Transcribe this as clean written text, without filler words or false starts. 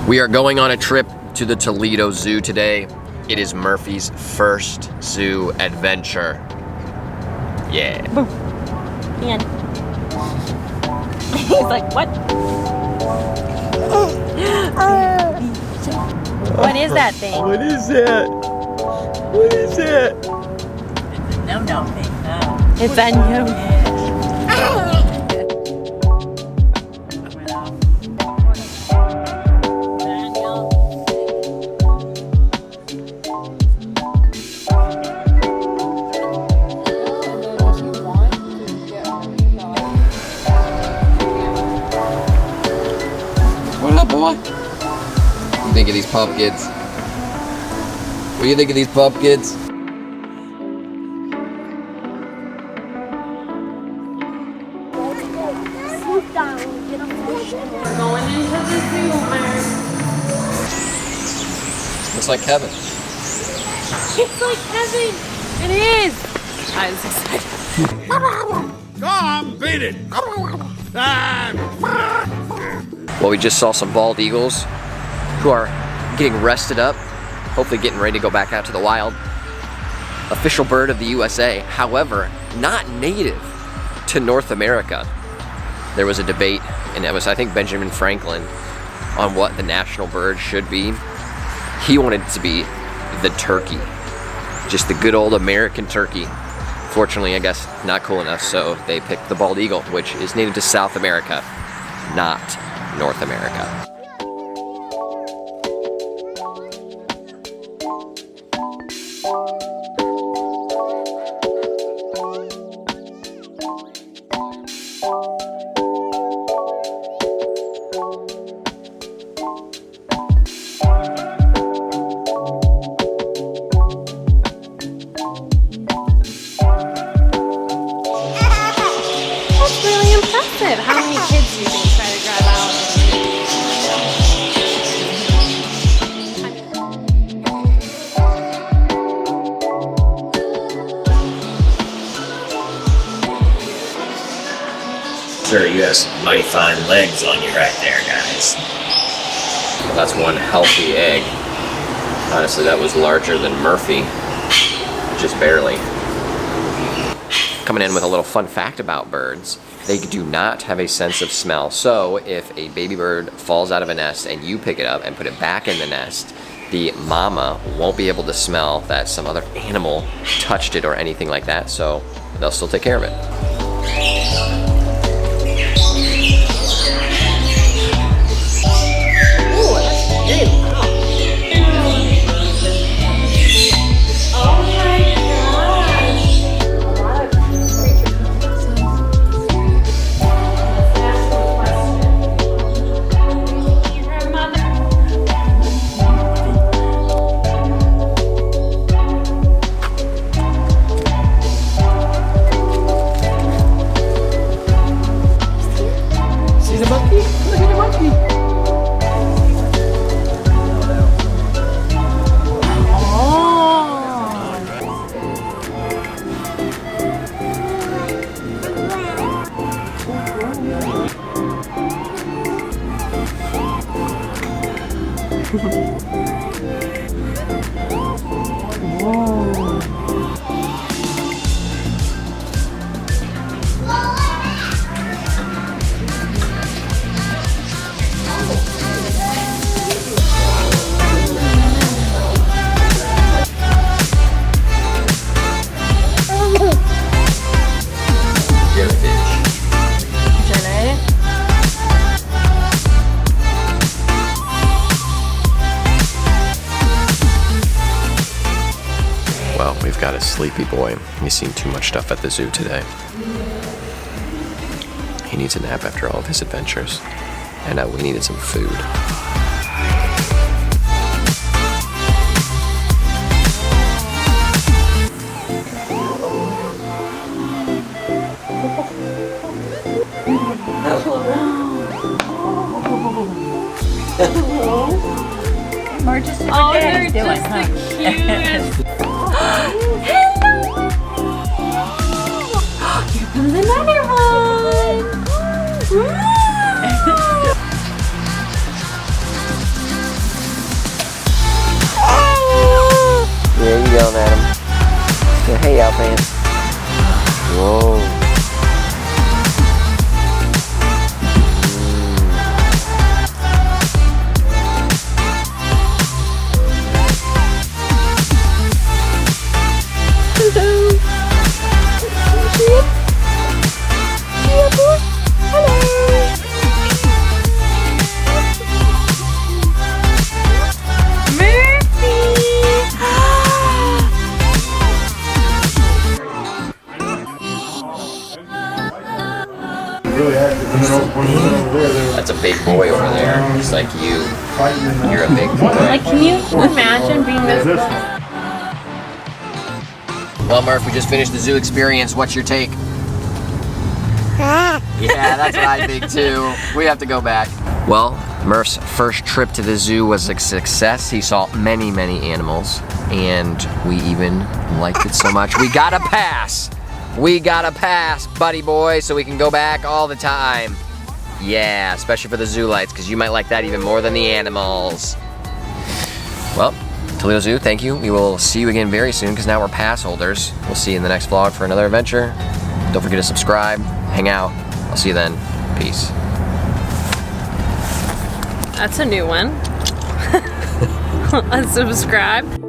We are going on a trip to the Toledo Zoo today. It is Murphy's first zoo adventure. Yeah. Boom. And he's like, what? What is that thing? What is that? What is that? It's a no-no thing, huh? It's a no. What up, boy? What do you think of these pumpkins? What do you think of these pumpkins? Going into the zoo, Mark. Looks like Kevin. It's like heaven. It is. I was excited. Come, beat it! Well, we just saw some bald eagles who are getting rested up, hopefully getting ready to go back out to the wild. Official bird of the USA, however, not native to North America. There was a debate, and it was, I think, Benjamin Franklin on what the national bird should be. He wanted it to be the turkey, just the good old American turkey. Fortunately, I guess not cool enough, so they picked the bald eagle, which is native to South America, not North America. That's really impressive. How many kids do you think try to grab out? Sure, you have some mighty fine legs on you right there, guys. Well, that's one healthy egg. Honestly, that was larger than Murphy, just barely. Coming in with a little fun fact about birds. They do not have a sense of smell. So if a baby bird falls out of a nest and you pick it up and put it back in the nest, the mama won't be able to smell that some other animal touched it or anything like that, so they'll still take care of it. Well, we've got a sleepy boy. He's seen too much stuff at the zoo today. He needs a nap after all of his adventures, and we needed some food. Or just Oh, they're doing, just huh? the cutest. Here comes another one. yelling at him. Yeah, hey, Alpants. Whoa. That's a big boy over there, just like you. You're a big boy. Like, can you imagine being this? Well, Murph, we just finished the zoo experience. What's your take? Yeah, that's what I think too. We have to go back. Well, Murph's first trip to the zoo was a success. He saw many, many animals, and we even liked it so much. We got a pass. We got a pass, buddy boy, so we can go back all the time. Yeah, especially for the zoo lights, because you might like that even more than the animals. Well, Toledo Zoo, thank you. We will see you again very soon, because now we're pass holders. We'll see you in the next vlog for another adventure. Don't forget to subscribe, hang out. I'll see you then. Peace. That's a new one. Unsubscribe.